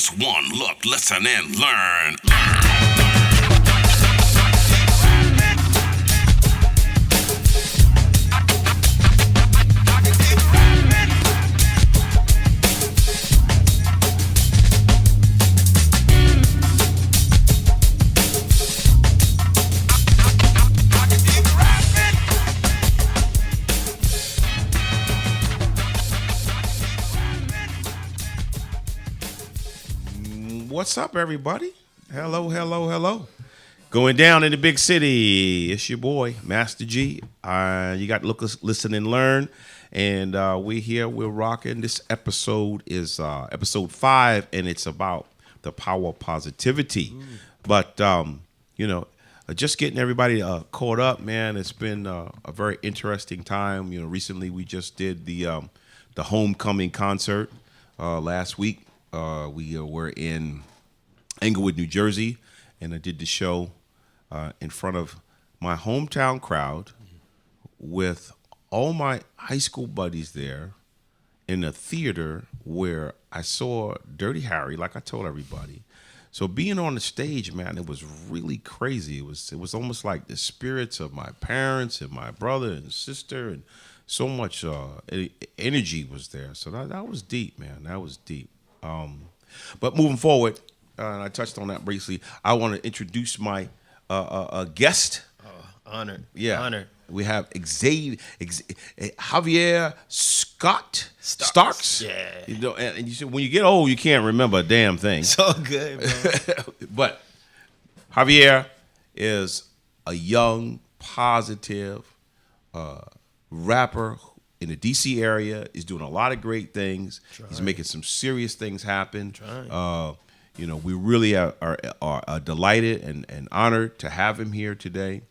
just one look, listen and learn. What's up, everybody? Hello, hello, hello. Going down in the big city. It's your boy, Master G. You got to look, listen, and learn. And we're here. We're rocking. This episode is episode 5, and it's about the power of positivity. But, just getting everybody caught up, man. It's been a very interesting time. You know, recently we just did the homecoming concert last week. We were in Englewood, New Jersey, and I did the show in front of my hometown crowd with all my high school buddies there in a theater where I saw Dirty Harry, like I told everybody. So being on the stage, man, it was really crazy. It was almost like the spirits of my parents and my brother and sister, and so much energy was there. So that was deep, man. That was deep. But moving forward, and I touched on that briefly, I want to introduce my guest. Honored. Yeah. Honored. We have Javier Starks. Yeah. You know, and you said when you get old, you can't remember a damn thing. So good, bro. But Javier is a young, positive rapper in the DC area. Is doing a lot of great things. He's making some serious things happen. We really are delighted and honored to have him here today.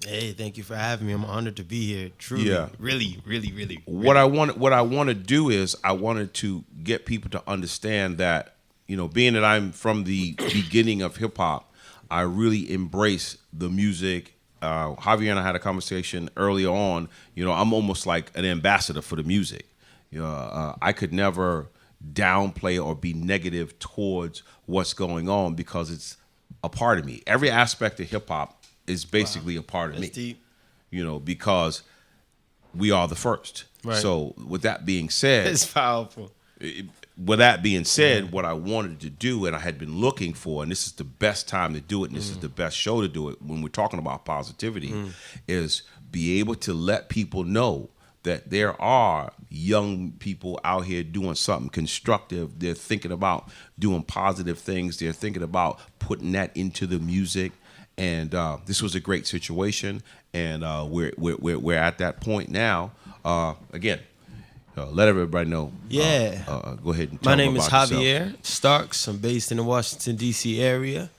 Hey, thank you for having me. I'm honored to be here. Truly, really, really, really. What I want to do is I wanted to get people to understand that, being that I'm from the beginning of hip hop, I really embrace the music. Javier and I had a conversation early on. I'm almost like an ambassador for the music. I could never downplay or be negative towards what's going on because it's a part of me. Every aspect of hip hop is basically a part of That's me. Deep. Because we are the first. Right. So with that being said, It's powerful. What I wanted to do and I had been looking for, and this is the best time to do it, and this is the best show to do it when we're talking about positivity, is be able to let people know that there are young people out here doing something constructive. They're thinking about doing positive things. They're thinking about putting that into the music. And this was a great situation, and we're at that point now. Again, let everybody know. Yeah. Go ahead and tell My them name is about Javier yourself. Starks. I'm based in the Washington, D.C. area.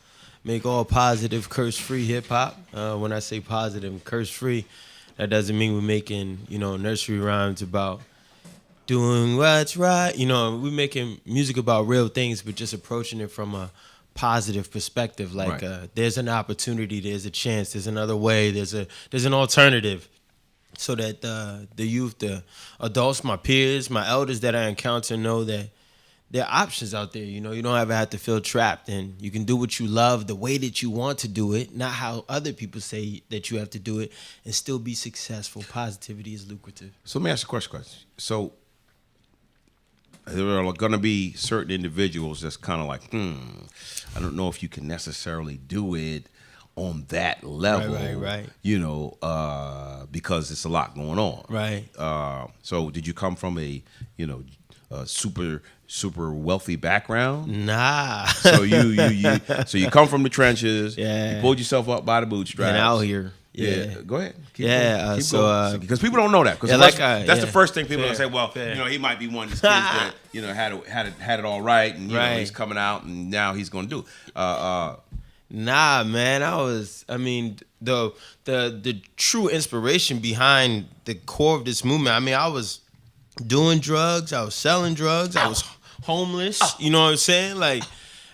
Make all positive, curse-free hip-hop. When I say positive and curse-free, that doesn't mean we're making, nursery rhymes about doing what's right. We're making music about real things, but just approaching it from a positive perspective. Like there's an opportunity, there's a chance, there's another way, there's an alternative. So that the youth, the adults, my peers, my elders that I encounter know that there are options out there. You don't ever have to feel trapped, and you can do what you love the way that you want to do it, not how other people say that you have to do it, and still be successful. Positivity is lucrative. So let me ask you a question. So there are going to be certain individuals that's kind of like, I don't know if you can necessarily do it on that level, right. Because it's a lot going on. Right. So did you come from a super wealthy background? Nah. So you come from the trenches. Yeah. You pulled yourself up by the bootstraps. And out here. Yeah. Go ahead. Keep going. going. Because people don't know that. Because that's the first thing people are gonna say. Well, he might be one of these kids that had it all right, and he's coming out, and now he's gonna do it. Nah, man. The true inspiration behind the core of this movement. I was doing drugs. I was selling drugs. I was homeless. You know what I'm saying? Like,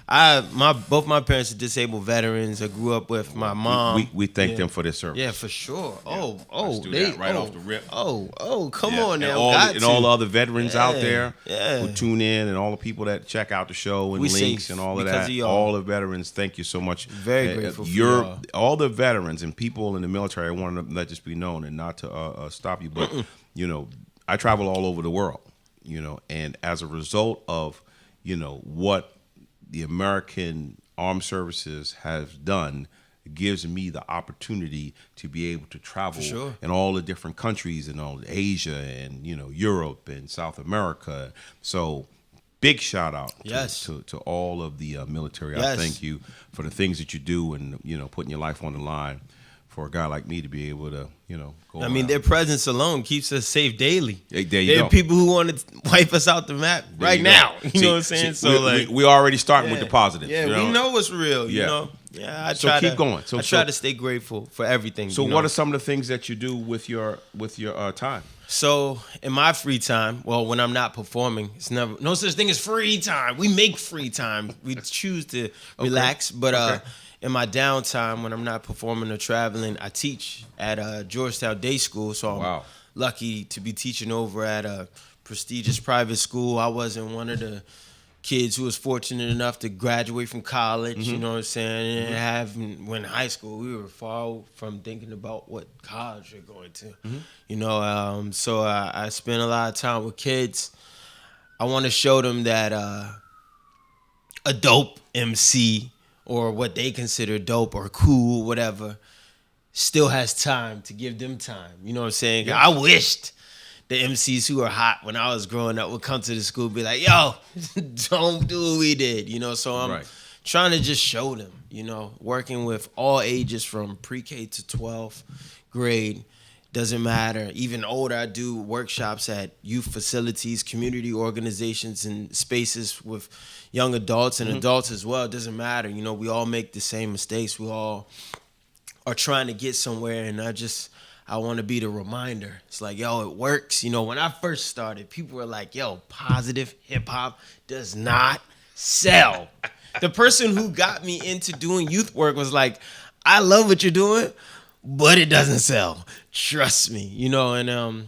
Both my parents are disabled veterans. I grew up with my mom. We thank them for their service. Yeah, for sure. Yeah. Let's do that right off the rip. Come on now. And all the other veterans out there Yeah. who tune in, and all the people that check out the show and We links safe and all of because that. of y'all. All the veterans, thank you so much. Very grateful for y'all. All the veterans and people in the military. I want to let this be known, and not to stop you, but I travel all over the world. And as a result of what the American Armed Services has done, gives me the opportunity to be able to travel in all the different countries and all Asia and Europe and South America. So big shout out to all of the military. I thank you for the things that you do and putting your life on the line for a guy like me to be able to go around. Their presence alone keeps us safe daily. There there go. are people who want to wipe us out the map right now. You know what I'm saying? So we already starting with the positive. Yeah, we know what's real. Yeah. Yeah, I So try keep to, going. So I try to stay grateful for everything. So what are some of the things that you do with your time? So in my free time, well, when I'm not performing, it's never no such thing as free time. We make free time. We choose to relax, but in my downtime, when I'm not performing or traveling, I teach at Georgetown Day School. So I'm lucky to be teaching over at a prestigious private school. I wasn't one of the kids who was fortunate enough to graduate from college, you know what I'm saying, and when in high school, we were far from thinking about what college we're going to, so I spend a lot of time with kids. I want to show them that a dope MC or what they consider dope or cool, whatever, still has time to give them time. You know what I'm saying? Yeah. I wished the MCs who were hot when I was growing up would come to the school and be like, yo, don't do what we did, So I'm trying to just show them, working with all ages from pre-K to 12th grade. Doesn't matter. Even older, I do workshops at youth facilities, community organizations, and spaces with young adults and adults as well. It doesn't matter. We all make the same mistakes. We all are trying to get somewhere, and I want to be the reminder. It's like, yo, it works. When I first started, people were like, yo, positive hip-hop does not sell. The person who got me into doing youth work was like, I love what you're doing, but it doesn't sell. Trust me, and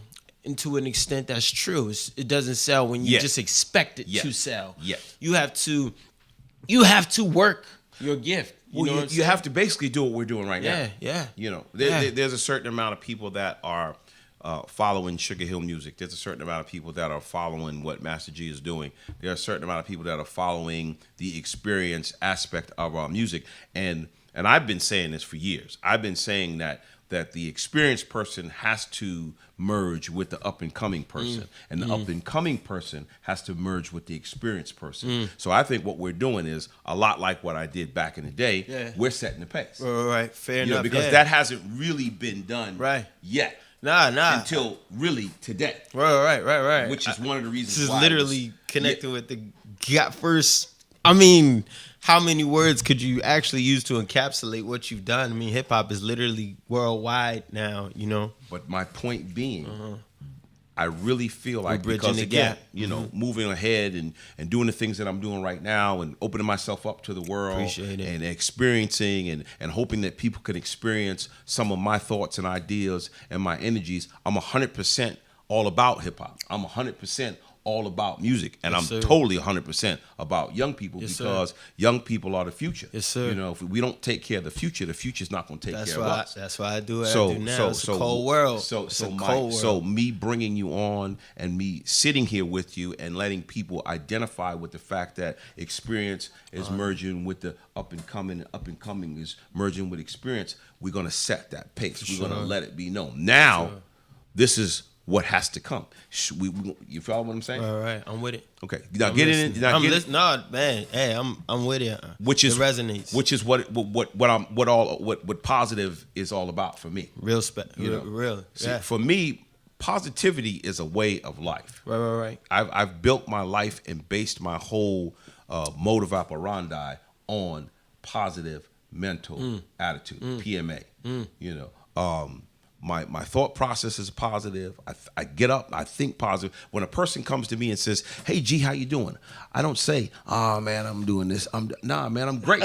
to an extent that's true. It doesn't sell when you just expect it to sell. Yeah. You have to work your gift. You have to basically do what we're doing right now. Yeah. There's a certain amount of people that are following Sugar Hill music. There's a certain amount of people that are following what Master G is doing. There are a certain amount of people that are following the experience aspect of our music. And I've been saying this for years. I've been saying that the experienced person has to merge with the up-and-coming person. And the up-and-coming person has to merge with the experienced person. So I think what we're doing is a lot like what I did back in the day. Yeah. We're setting the pace. Right. Fair enough. Because that hasn't really been done yet. Nah. Until really today. Right. Which is one of the reasons this is why literally connected with the first. How many words could you actually use to encapsulate what you've done? Hip hop is literally worldwide now, But my point being, I really feel like bridging because the again, gap. Moving ahead and doing the things that I'm doing right now and opening myself up to the world and experiencing and hoping that people can experience some of my thoughts and ideas and my energies. I'm 100% all about hip hop. I'm 100% all about music, and I'm totally 100% about young people because young people are the future. Yes, sir. If we don't take care of the future's not going to take care of us. That's why I do what I do now. It's a cold world. So me bringing you on and me sitting here with you and letting people identify with the fact that experience is merging with the up and coming is merging with experience. We're going to set that pace. We're going to let it be known. Now, this is what has to come. You follow what I'm saying? All right, I'm with it. Okay, now get in. I'm listening. No, man, hey, I'm with it. It resonates. Which is what positive is all about for me. Real. See, for me, positivity is a way of life. Right. I've built my life and based my whole modus operandi on positive mental attitude, PMA. My thought process is positive. I get up, I think positive. When a person comes to me and says, "Hey G, how you doing?" I don't say, "Oh man, I'm doing this." Nah, man, I'm great.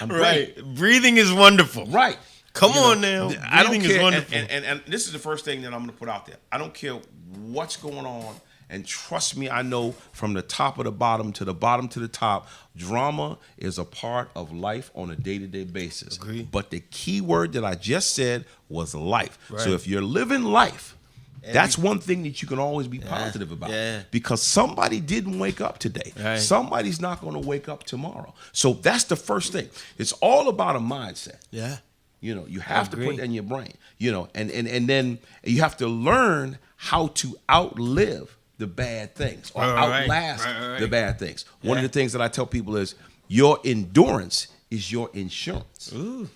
I'm great. Right. Breathing is wonderful. Right. Come on now. I don't Breathing care. is wonderful. And this is the first thing that I'm going to put out there. I don't care what's going on. And trust me, I know from the top of the bottom to the top, drama is a part of life on a day-to-day basis. Agreed. But the key word that I just said was life. Right. So if you're living life, that's one thing that you can always be positive about. Yeah. Because somebody didn't wake up today. Right. Somebody's not going to wake up tomorrow. So that's the first thing. It's all about a mindset. Yeah. You know, you have to put agree. that in your brain. You know, and then you have to learn how to outlive the bad things or outlast the bad things. One of the things that I tell people is your endurance is your insurance. Ooh.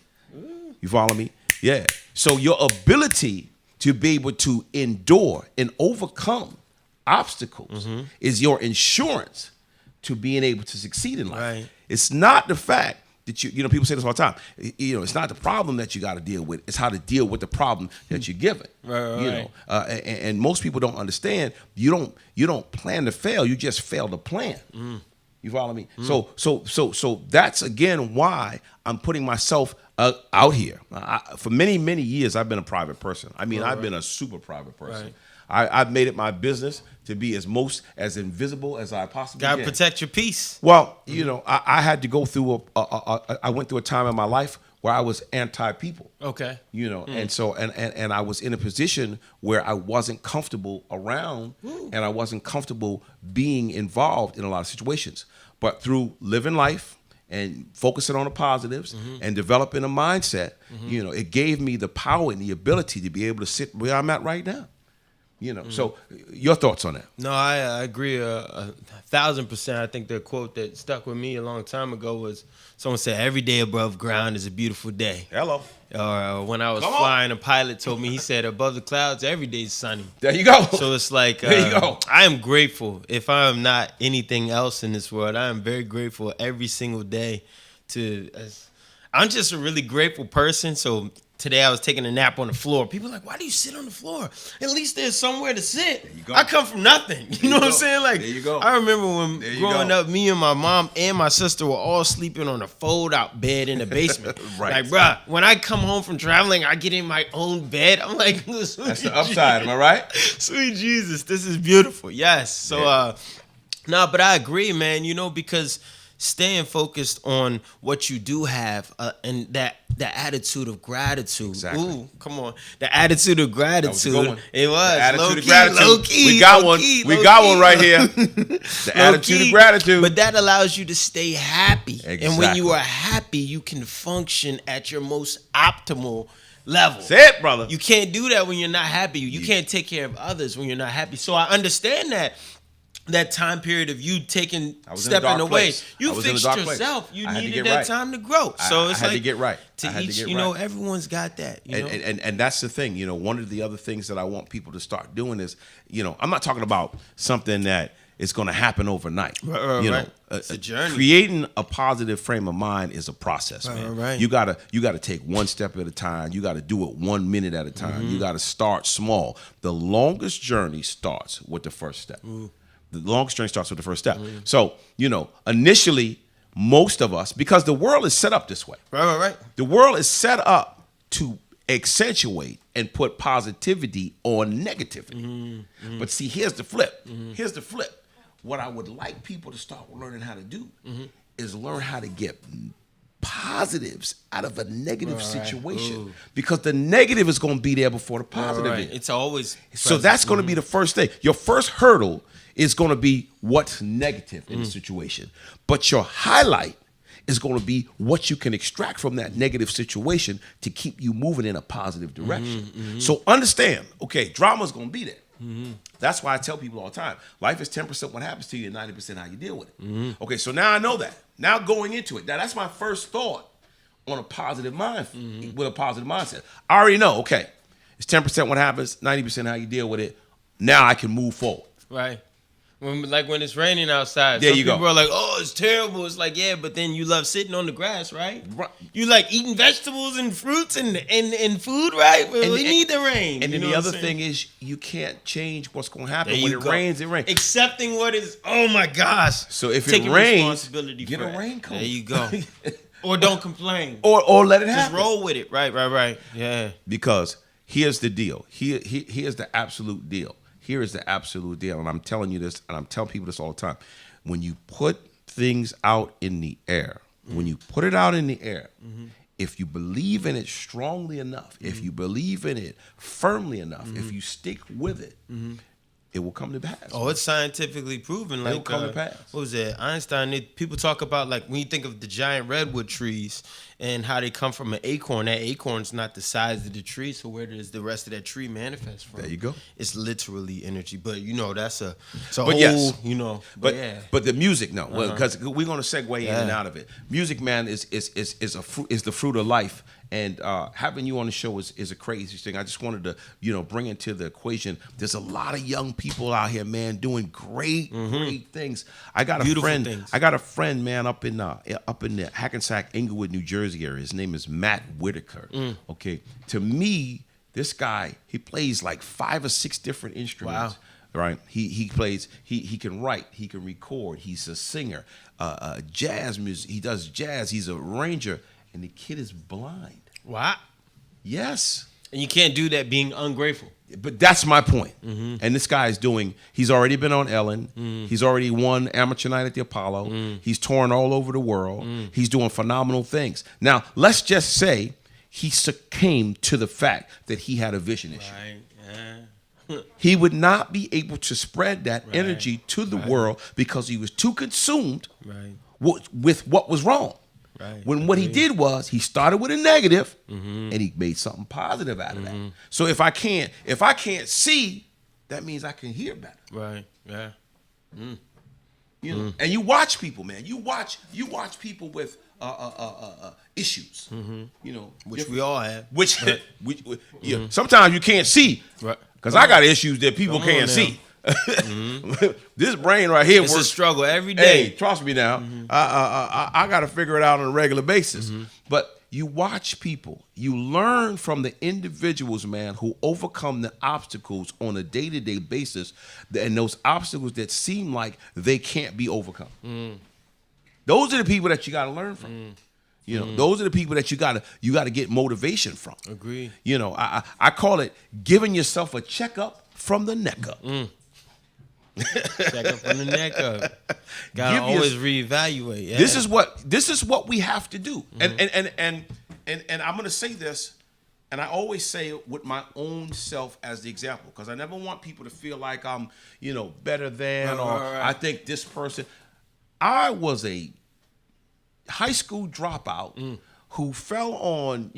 You follow me? Yeah. So your ability to be able to endure and overcome obstacles is your insurance to being able to succeed in life. Right. It's not the fact that you know, people say this all the time. You know, it's not the problem that you got to deal with. It's how to deal with the problem that you're given. Right. You know, and most people don't understand. You don't plan to fail. You just fail to plan. You follow me? So that's again why I'm putting myself out here. For many years, I've been a private person. I mean, I've been a super private person. Right. I've made it my business to be as invisible as I possibly can. Gotta protect your peace. Well, you know, I had to go through I went through a time in my life where I was anti-people. Okay. You know, and so and I was in a position where I wasn't comfortable around and I wasn't comfortable being involved in a lot of situations. But through living life and focusing on the positives and developing a mindset, you know, it gave me the power and the ability to be able to sit where I'm at right now. You know, so your thoughts on that? No, I agree 1,000%. I think the quote that stuck with me a long time ago was someone said, "Every day above ground is a beautiful day." Hello. Or when I was flying, a pilot told me, he said, "Above the clouds, every day is sunny." There you go. So it's like, there you go. I am grateful. If I am not anything else in this world, I am very grateful every single day I'm just a really grateful person. So today I was taking a nap on the floor. People are like, "Why do you sit on the floor? At least there's somewhere to sit." There you go. I come from nothing. You know what I'm saying? Like, there you go. I remember when growing up, me and my mom and my sister were all sleeping on a fold-out bed in the basement. Right. Like, bruh, when I come home from traveling, I get in my own bed. I'm like, that's the upside. Am I right? Sweet Jesus, this is beautiful. Yes. So, but I agree, man. You know, because staying focused on what you do have and the attitude of gratitude. Exactly. Ooh, come on. The attitude of gratitude. That was a good one. It was. The attitude low of key, gratitude. low key. We got low one. Key, we low got key. one right here. The Low attitude key. of gratitude. But that allows you to stay happy. Exactly. And when you are happy, you can function at your most optimal level. That's it, brother. You can't do that when you're not happy. You can't take care of others when you're not happy. So I understand that time period of you stepping away. You fixed yourself. You needed that time to grow. So it's I had like to get right. To each, you know, everyone's got that. You know? And that's the thing. You know, one of the other things that I want people to start doing is, you know, I'm not talking about something that is going to happen overnight. You know, it's a journey. Creating a positive frame of mind is a process, man. Right. You gotta take one step at a time. You gotta do it 1 minute at a time. You gotta start small. The longest journey starts with the first step. The longest journey starts with the first step. So, you know, initially, most of us, because the world is set up this way. Right. The world is set up to accentuate and put positivity on negativity. But see, here's the flip. Here's the flip. What I would like people to start learning how to do is learn how to get positives out of a negative situation. Because the negative is going to be there before the positive is. It's always present. So that's going to be the first thing. Your first hurdle is going to be what's negative in the situation. But your highlight is going to be what you can extract from that negative situation to keep you moving in a positive direction. So understand, okay, drama's going to be there. That's why I tell people all the time, life is 10% what happens to you and 90% how you deal with it. Okay, so now I know that. Now going into it, now that's my first thought on a positive mind, with a positive mindset. I already know, okay, it's 10% what happens, 90% how you deal with it. Now I can move forward. Right. When it's raining outside, There some you go. people are like, "Oh, it's terrible." It's like, yeah, but then you love sitting on the grass, right? Right. You like eating vegetables and fruits and food, right? Well, we need the rain. And you then know the what other I'm saying? thing is you can't change what's going to happen. There When you it go. rains, it rains. Accepting what is. Oh my gosh. So if Taking it rains, responsibility get for a it. raincoat. There you go. Or don't complain. or let it Just happen. roll with it. Right. Yeah. Because here's the deal. Here's the absolute deal. Here is the absolute deal. And I'm telling you this, and I'm telling people this all the time. When you put things out in the air, when you put it out in the air, if you believe in it strongly enough, if you believe in it firmly enough, if you stick with it, it will come to pass. Oh, it's scientifically proven. Like, It'll come to pass. What was it? Einstein. People talk about, like, when you think of the giant redwood trees and how they come from an acorn. That acorn's not the size of the tree. So where does the rest of that tree manifest from? There you go. It's literally energy. But that's a But whole. yes. But yeah. But the music, no, because we're going to segue in and Yeah. out of it. Music, man, is the fruit of life, and having you on the show is a crazy thing. I just wanted to bring into the equation. There's a lot of young people out here, man, doing great things. I got Beautiful a friend. things. I got a friend, man, up in the Hackensack, Inglewood, New Jersey area. His name is Matt Whitaker. Okay, to me, this guy, he plays like 5 or 6 different instruments. Wow. Right, he plays. He can write. He can record. He's a singer. Jazz music. He does jazz. He's a arranger, and the kid is blind. Wow. Yes, And you can't do that being ungrateful. but that's my point. And this guy is doing. He's already been on Ellen. He's already won Amateur Night at the Apollo. He's touring all over the world. He's doing phenomenal things. Now, let's just say he succumbed to the fact that he had a vision issue. Right. Yeah. He would not be able to spread that Right. energy to the world because he was too consumed Right. with what was wrong. Right. When what he did was he started with a negative and he made something positive out of that. So if I can't see, that means I can hear better. Right. Yeah. You know? And you watch people, man. You watch people with issues. You know, Which we all have. which yeah, sometimes you can't see. Right. Because I got issues that people Come on can't now. see. This brain right here It's a works. struggle every Hey, day. trust me now. I got to figure it out on a regular basis. But you watch people. You learn from the individuals, man, who overcome the obstacles on a day-to-day basis, and those obstacles that seem like they can't be overcome. Those are the people that you got to learn from. You know, those are the people that you gotta get motivation from. Agree. You know, I call it giving yourself a checkup from the neck up. Check up on the neck up. Gotta Give always your- reevaluate. Yeah. This is what we have to do. And I'm gonna say this, and I always say it with my own self as the example, because I never want people to feel like I'm, better than, or Right. I think this person. I was a high school dropout who fell on,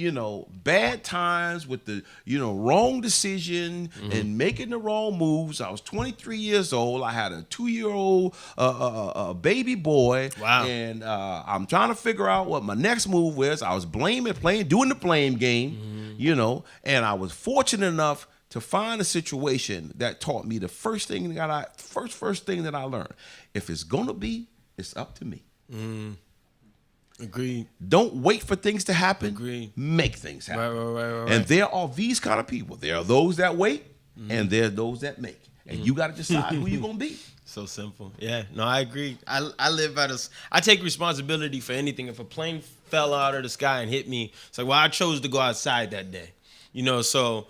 bad times with the, wrong decision and making the wrong moves. I was 23 years old. I had a 2-year-old baby boy. Wow. And I'm trying to figure out what my next move was. I was doing the blame game, and I was fortunate enough to find a situation that taught me the first thing that I learned. If it's gonna be, it's up to me. Agreed. Don't wait for things to happen. Agreed. Make things happen. Right. And there are these kind of people. There are those that wait, and there are those that make. And you got to decide who you're gonna be. So simple. Yeah. No, I agree. I live by this. I take responsibility for anything. If a plane fell out of the sky and hit me, it's like, well, I chose to go outside that day. So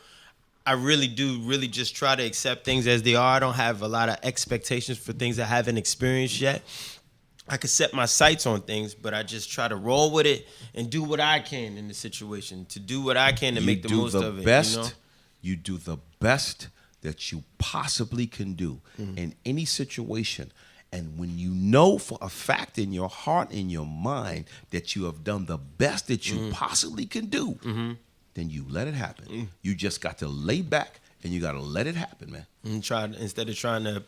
I really do just try to accept things as they are. I don't have a lot of expectations for things I haven't experienced yet. I could set my sights on things, but I just try to roll with it and do what I can in the situation, to do what I can to make the most of it. You do the best that you possibly can do in any situation. And when you know for a fact in your heart, in your mind, that you have done the best that you possibly can do, then you let it happen. You just got to lay back and you got to let it happen, man. And instead of trying to.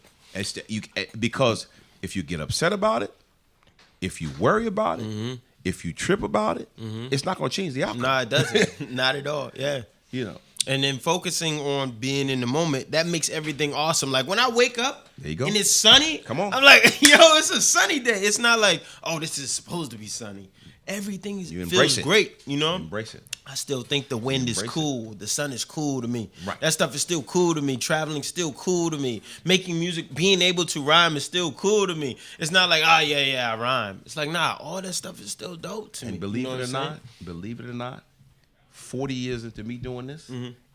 Because if you get upset about it, if you worry about it, if you trip about it, it's not going to change the outcome. No, it doesn't. Not at all. Yeah. And then focusing on being in the moment, that makes everything awesome. Like when I wake up There you go. and it's sunny, Come on. I'm like, yo, it's a sunny day. It's not like, oh, this is supposed to be sunny. Everything You embrace feels it. great, you know? Embrace it. I still think the wind is Embrace cool. The sun is cool to me. Right. That stuff is still cool to me. Traveling still cool to me. Making music, being able to rhyme is still cool to me. It's not like, oh yeah, I rhyme. It's like, nah, all that stuff is still dope to me. And believe You know it what or I'm not, 40 years into me doing this,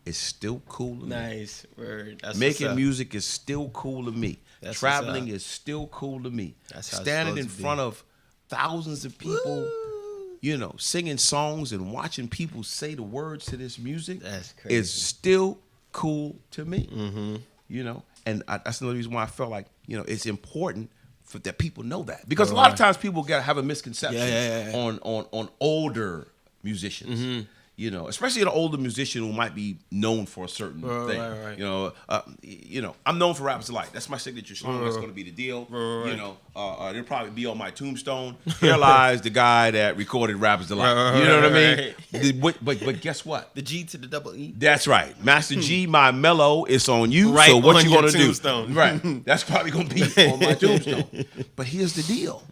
it's still cool to me. Nice word. That's Making what's up. music is still cool to me. That's Traveling what's up. is still cool to me. That's how it's Standing in supposed to be. front of thousands of people, Woo. you know, singing songs and watching people say the words to this music That's crazy. is still cool to me. Mm-hmm. You know, and that's another reason why I felt like, you know, it's important for that people know that, because a lot of times people have a misconception Yeah. on older musicians. You know, especially an older musician who might be known for a certain thing. Right. You know, I'm known for Rappers Delight. That's my signature song. That's going to be the deal. Right. You know, it'll probably be on my tombstone. Here lies the guy that recorded Rappers Delight. You know what I mean? But guess what? The G to the double E. That's right. Master G, my mellow is on you. Right so what on you your gonna tombstone. do? Right. That's probably gonna be on my tombstone. But here's the deal.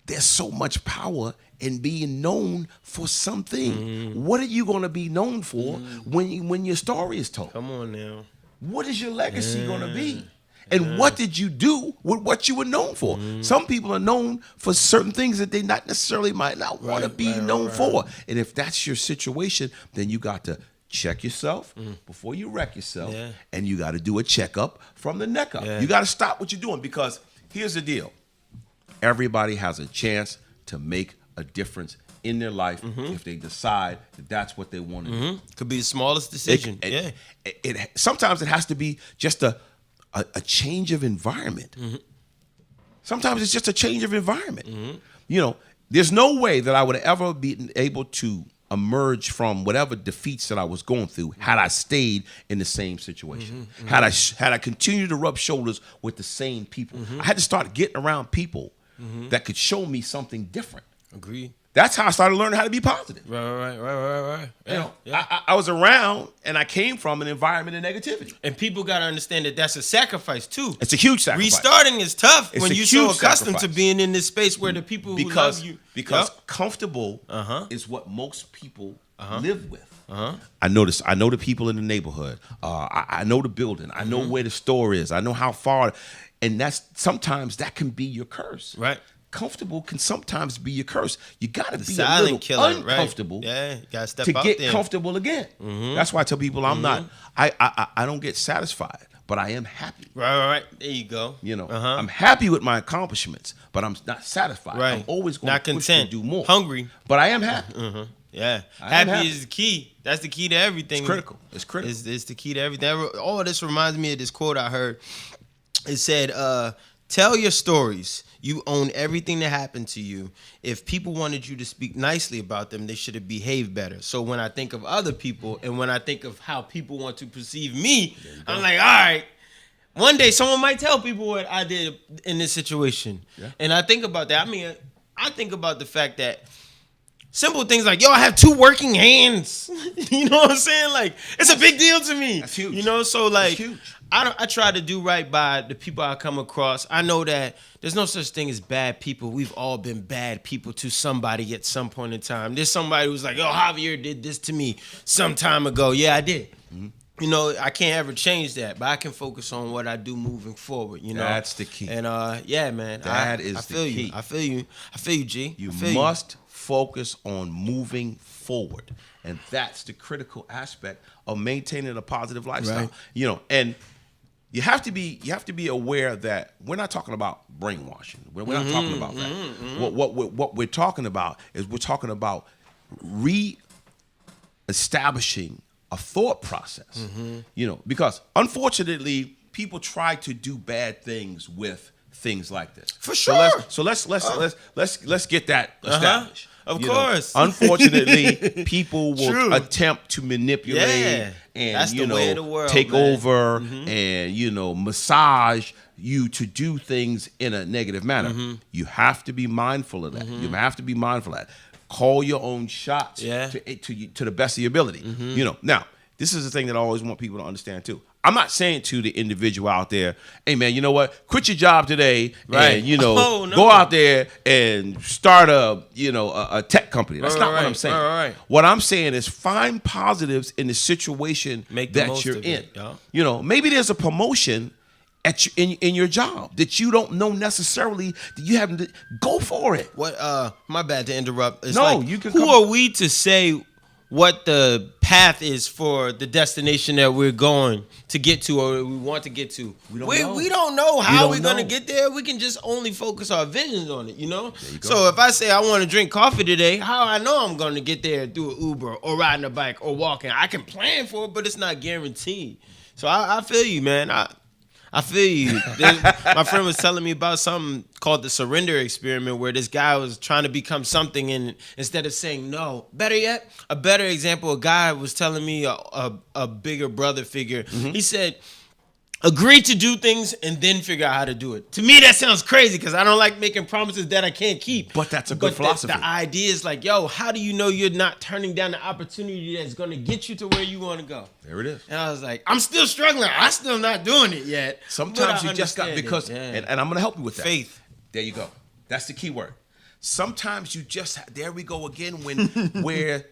There's so much power in being known for something. What are you gonna be known for when your story is told? Come on now. What is your legacy gonna be? And what did you do with what you were known for? Some people are known for certain things that they not necessarily might not want to be known for. And if that's your situation, then you got to check yourself before you wreck yourself. Yeah. And you got to do a checkup from the neck up. Yeah. You got to stop what you're doing, because here's the deal. Everybody has a chance to make a difference in their life if they decide that that's what they want to do. Could be the smallest decision. Sometimes it has to be just a change of environment. Sometimes it's just a change of environment. You know, there's no way that I would ever be able to emerge from whatever defeats that I was going through had I stayed in the same situation. Had I continued to rub shoulders with the same people. I had to start getting around people that could show me something different. Agree. That's how I started learning how to be positive. Right. You know, I was around and I came from an environment of negativity. And people got to understand that that's a sacrifice too. It's a huge sacrifice. Restarting is tough It's when a you're so huge accustomed to sacrifice. being in this space where the people who love you. Because Yup. comfortable is what most people live with. Uh-huh. I notice. I know the people in the neighborhood. I know the building. I know where the store is. I know how far, and sometimes that can be your curse. Right. Comfortable can sometimes be your curse. You got to be a Silent little killer, uncomfortable, right? Yeah, you gotta step to out get there. comfortable again. That's why I tell people I'm not. I don't get satisfied, but I am happy. Right. There you go. You know, I'm happy with my accomplishments, but I'm not satisfied. Right. I'm always going Not to push content. to do more. Hungry. But I am happy. Yeah. I am Happy happy. is the key. That's the key to everything. It's critical. It's critical. It's the key to everything. All of this reminds me of this quote I heard. It said, tell your stories. You own everything that happened to you. If people wanted you to speak nicely about them, they should have behaved better. So when I think of other people and when I think of how people want to perceive me, I'm like, all right, one day someone might tell people what I did in this situation. Yeah. And I think about that. I mean, I think about the fact that simple things like, yo, I have 2 working hands. You know what I'm saying? Like, it's a big deal to me. That's huge. You know, so like, huge. I try to do right by the people I come across. I know that there's no such thing as bad people. We've all been bad people to somebody at some point in time. There's somebody who's like, oh, Javier did this to me some time ago. Yeah, I did. You know, I can't ever change that, but I can focus on what I do moving forward, you know. That's the key. And yeah, man. That is I the feel key. you. I feel you, G. You I feel must focus on moving forward. And that's the critical aspect of maintaining a positive lifestyle. Right. You know, and you have to be aware that we're not talking about brainwashing. We're not talking about that. What we're talking about is we're talking about re-establishing a thought process. You know, because unfortunately, people try to do bad things with things like this. For sure. So let's get that established. Of You know, course. unfortunately, people will True. attempt to manipulate Yeah. and That's the way of the world, take man. over and massage you to do things in a negative manner. You have to be mindful of that. You have to be mindful of that. Call your own shots Yeah. to the best of your ability. You know, now this is the thing that I always want people to understand too. I'm not saying to the individual out there, hey man, you know what? Quit your job today, Right. and no. Go out there and start a tech company. That's not what I'm saying. Right. What I'm saying is find positives in the situation that you're in. Yeah. Maybe there's a promotion in your job that you don't know necessarily that you haven't. Go for it. What? My bad to interrupt. It's you can. Who are we to say what the path is for the destination that we're going to get to or we want to get to? We don't know how we're going to get there. We can just only focus our visions on it, So if I say I want to drink coffee today, how I know I'm going to get there through an Uber or riding a bike or walking? I can plan for it, but it's not guaranteed. So I feel you, man. I feel you. My friend was telling me about something called the surrender experiment where this guy was trying to become something and instead of saying no. Better yet, a better example, a guy was telling me a bigger brother figure. Mm-hmm. He said, agree to do things and then figure out how to do it. To me, that sounds crazy because I don't like making promises that I can't keep. But that's a good philosophy. The idea is like, how do you know you're not turning down the opportunity that's going to get you to where you want to go? There it is. And I was like, I'm still struggling. I'm still not doing it yet. Sometimes you just got, and I'm going to help you with that. Faith. There you go. That's the key word. Sometimes you just, there we go again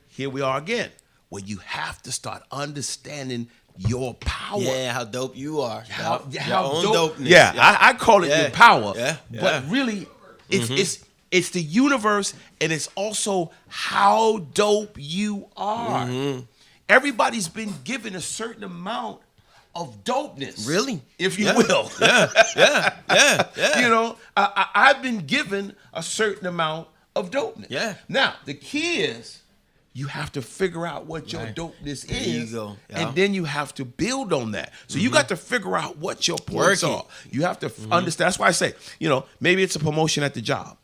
here we are again, where you have to start understanding your power. Yeah, how dope you are. How dope. Dopeness. Yeah, I call it your power. Yeah. But really, it's the universe, and it's also how dope you are. Mm-hmm. Everybody's been given a certain amount of dopeness. Really? If you will. Yeah. I've been given a certain amount of dopeness. Yeah. Now, the key is, you have to figure out what your dopeness there is, you go. And then you have to build on that. So you got to figure out what your points are. You have to understand. That's why I say, maybe it's a promotion at the job.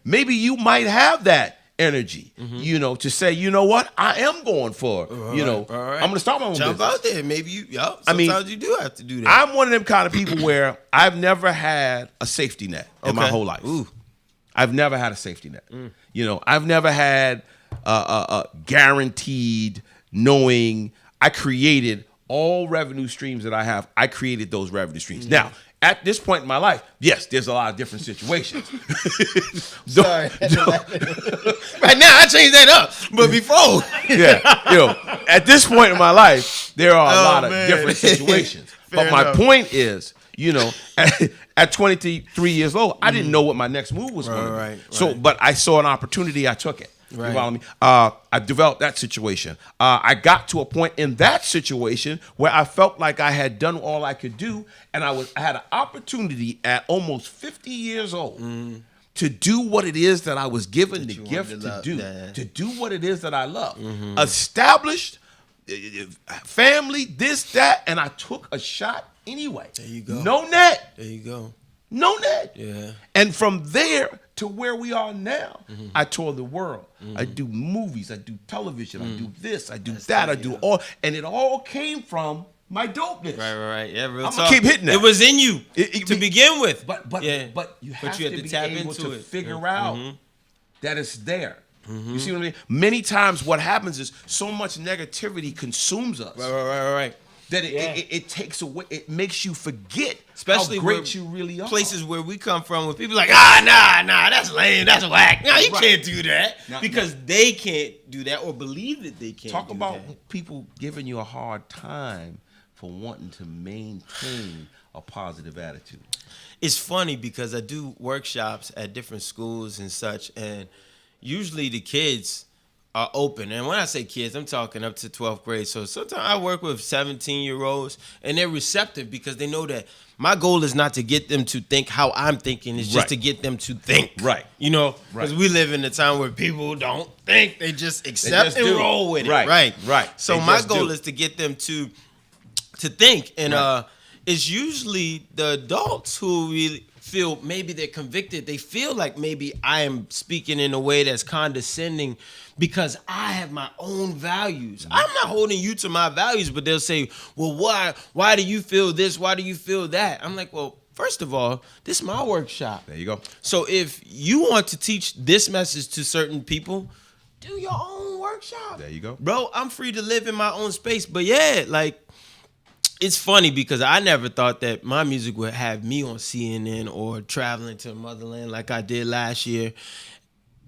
Maybe you might have that energy, to say, you know what, I am going for, I'm going to start my own Jump business. out there. Maybe sometimes you do have to do that. I'm one of them kind of people where I've never had a safety net in my whole life. Ooh. I've never had a safety net. I've never had guaranteed knowing I created all revenue streams that I have. I created those revenue streams. Now, at this point in my life, yes, there's a lot of different situations. Sorry. Right now, I changed that up. But before. At this point in my life, there are a lot of different situations. But my point is, at 23 years old, I didn't know what my next move was going to be. Right. So, but I saw an opportunity, I took it. Right. You follow me? I developed that situation. I got to a point in that situation where I felt like I had done all I could do, and I had an opportunity at almost 50 years old to do what it is that I was given the gift to do what it is that I love. Established family, this, that, and I took a shot anyway. There you go. No net. There you go. No net. Yeah. And from there to where we are now, I tour the world. I do movies. I do television. I do this. I do that. I do all. And it all came from my dopeness. Right. Yeah, real I'm going to keep hitting that. It was in you to begin with. But you have to be able to figure out that it's there. You see what I mean? Many times what happens is so much negativity consumes us. Right. That it takes away, it makes you forget especially how great you really are. Places where we come from, where people are like, nah, that's lame, that's whack. No, you can't do that because they can't do that or believe that they can't. Talk about people giving you a hard time for wanting to maintain a positive attitude. It's funny because I do workshops at different schools and such, and usually the kids are open. And when I say kids, I'm talking up to 12th grade. So sometimes I work with 17-year-olds, and they're receptive because they know that my goal is not to get them to think how I'm thinking. It's just to get them to think. Right. Because we live in a time where people don't think. They just accept and roll with it. Right. So my goal is to get them to think. And it's usually the adults who really feel maybe they're convicted. They feel like maybe I am speaking in a way that's condescending because I have my own values. I'm not holding you to my values, but they'll say, well, why do you feel this? Why do you feel that? I'm like, well, first of all, this is my workshop. There you go. So if you want to teach this message to certain people, do your own workshop. There you go. Bro, I'm free to live in my own space. But yeah, like, it's funny because I never thought that my music would have me on CNN or traveling to the motherland like I did last year.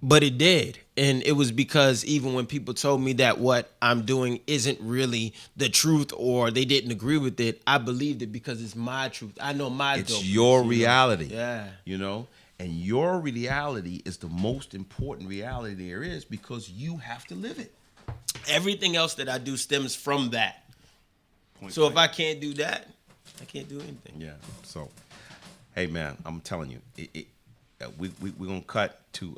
But it did. And it was because even when people told me that what I'm doing isn't really the truth or they didn't agree with it, I believed it because it's my truth. I know my It's dope, your you know? reality. Yeah. You know? And your reality is the most important reality there is because you have to live it. Everything else that I do stems from that. So if I can't do that, I can't do anything. Yeah. So, hey man, I'm telling you, we're gonna cut to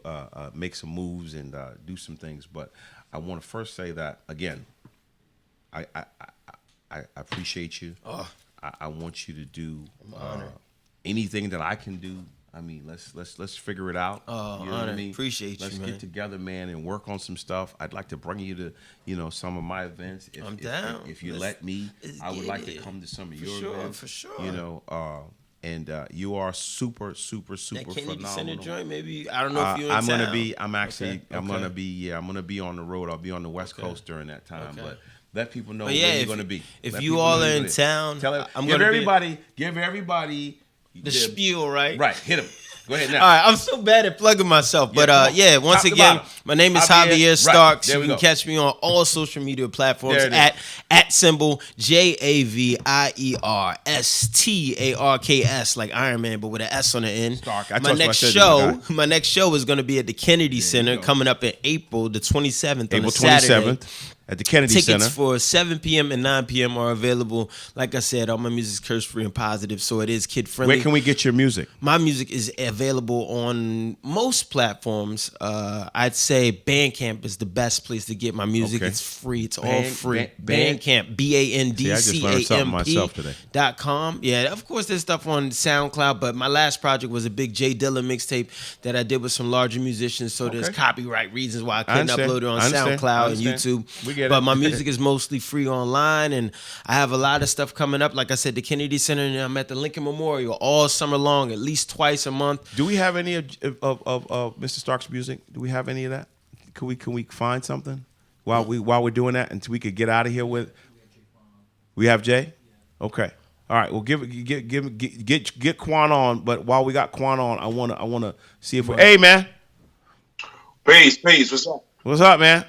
make some moves and do some things. But I want to first say that again, I appreciate you. Oh. I want you to do anything that I can do. I mean, let's figure it out. Oh, you know what I mean? Appreciate let's you, man. get together, man, and work on some stuff. I'd like to bring you to, some of my events. I'm down. If you let me, I would like to come to some of your events. For sure. And you are super That Kennedy phenomenal. Center joint, maybe. I don't know if you're in I'm town. gonna be. I'm actually. Okay. I'm gonna be. Yeah, I'm gonna be on the road. I'll be on the West Coast during that time. Okay. But let people know But yeah, where you're gonna be. If Let you people all know are where in you're town, Tell it. I'm Give gonna everybody. the spiel, right? Right. Hit them. Go ahead now. All right, I'm so bad at plugging myself, but once Top to again, bottom. my name is Javier Javier Starks. There You we can go. catch me on all social media platforms There it at symbol JAVIERSTARKS, like Iron Man, but with an S on the end. Stark. I My told you I next said show, that, my next show is going to be at the Kennedy Center you go. coming up in April the 27th. April on a Saturday. 27th at the Kennedy Tickets Center. for 7 p.m. and 9 p.m. are available. Like I said, all my music is curse-free and positive, so it is kid-friendly. Where can we get your music? My music is available on most platforms. I'd say Bandcamp is the best place to get my music. Okay. It's free. It's all free. Band- Bandcamp, See, I just learned something myself today. BANDCAMP.com. Yeah, of course, there's stuff on SoundCloud, but my last project was a big J Dilla mixtape that I did with some larger musicians, so there's Okay. copyright reasons why I couldn't understand. upload it on I understand. SoundCloud I and understand. YouTube. We get it. But my music is mostly free online, and I have a lot of stuff coming up. Like I said, the Kennedy Center, and I'm at the Lincoln Memorial all summer long, at least twice a month. Do we have any of Mr. Stark's music? Do we have any of that? Can we find something while we're doing that until we could get out of here with? We have Jay. Okay. All right. Well, get Quan on. But while we got Quan on, I wanna see if we. Hey man. Peace. What's up? What's up, man?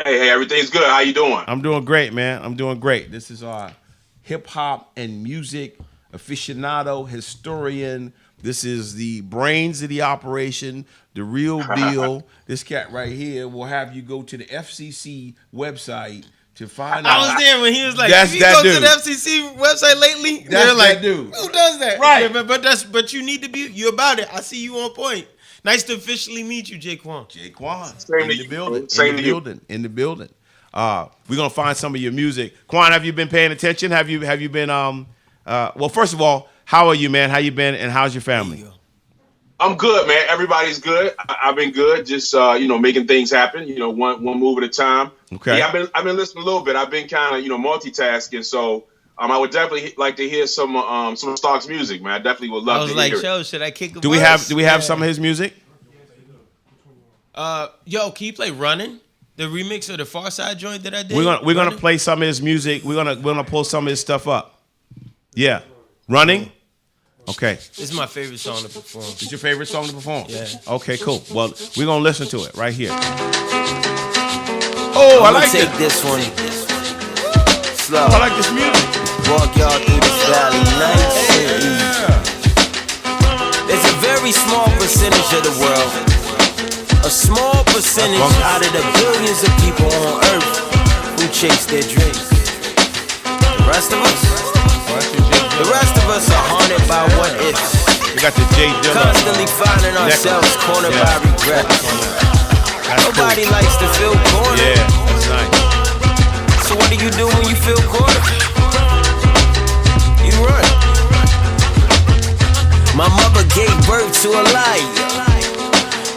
Hey, everything's good. How you doing? I'm doing great, man. I'm doing great. This is our hip hop and music aficionado, historian. This is the brains of the operation, the real deal. This cat right here will have you go to the FCC website to find out. I was there when he was like, That's "Have you that go dude. to the FCC website lately?" That's They're like, that dude. "Who does that?" Right. Yeah, but you need to be you about it. I see you on point. Nice to officially meet you, Jaquan. Jaquan Same in to the you, building. bro. Same in the to you. building. In the building. We're gonna find some of your music. Quan, have you been paying attention? Have you been well, first of all, how are you, man? How you been and how's your family? I'm good, man. Everybody's good. I've been good, just making things happen. One move at a time. Okay. Yeah, I've been listening a little bit. I've been kind of multitasking. So I would definitely like to hear some Stark's music, man. I definitely would love I was to like, hear it. "Yo, should I kick a Do we verse?" have some of his music? Yo, can you play "Running"? The remix of the Far Side joint that I did. We're gonna Running? play some of his music. We're gonna pull some of his stuff up. Yeah. Running? Okay. This is my favorite song to perform. It's your favorite song to perform? Yeah. Okay, cool. Well, we're gonna listen to it right here. Oh, I I'ma like take it. this one slow. I like this music. Walk y'all through this valley nice and easy. There's a very small percentage of the world, a small percentage out of the billions of people on earth who chase their dreams. The rest of us are haunted by what ifs, We got the J Dilla. constantly finding ourselves cornered by regrets. That's Nobody cool. likes to feel cornered. Yeah, that's nice. So what do you do when you feel cornered? You run. My mother gave birth to a liar,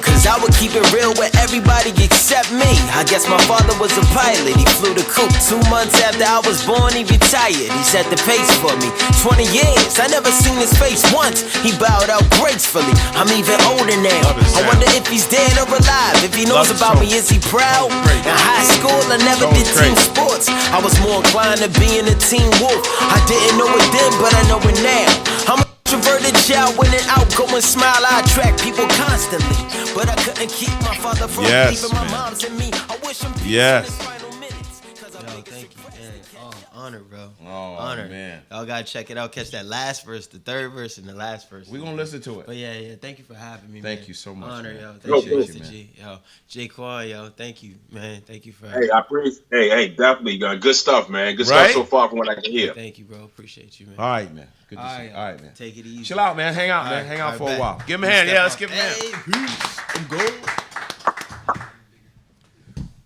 'cause Cause I would keep it real with everybody except me. I guess my father was a pilot, he flew the coop. 2 months after I was born, he retired. He set the pace for me. 20 years, I never seen his face once. He bowed out gracefully. I'm even older now. I wonder if he's dead or alive. If he knows about me, is he proud? In high school, I never did team sports. I was more inclined to being a teen wolf. I didn't know it then, but I know it now. I'm a introverted child with an outgoing smile. I attract people constantly, but I couldn't keep my father from leaving my mom's and me. I wish him peace in his final minutes. Yo, thank you, man. Oh, honor, bro. Oh, honor, man. Y'all gotta check it out. Catch that last verse, the third verse, and the last verse. We're gonna listen to it. But yeah. Thank you for having me, Thank man. you so much. Honor, man. yo. Appreciate Thank you, you, Mr. man. G. Yo, Jaquan, yo. Thank you, man. Thank you for Hey, I appreciate. Hey, definitely good stuff, man. Good Right? stuff so far from what I can hear. Thank you, bro. Appreciate you, man. All right, man. Good to All see right, you. All right, man. Take it easy. Chill out, man. Hang out, All man. right, Hang out all for a right, while. bet. Give him a hand. Step Yeah, let's up. give him a hand. Hey, peace. I'm good.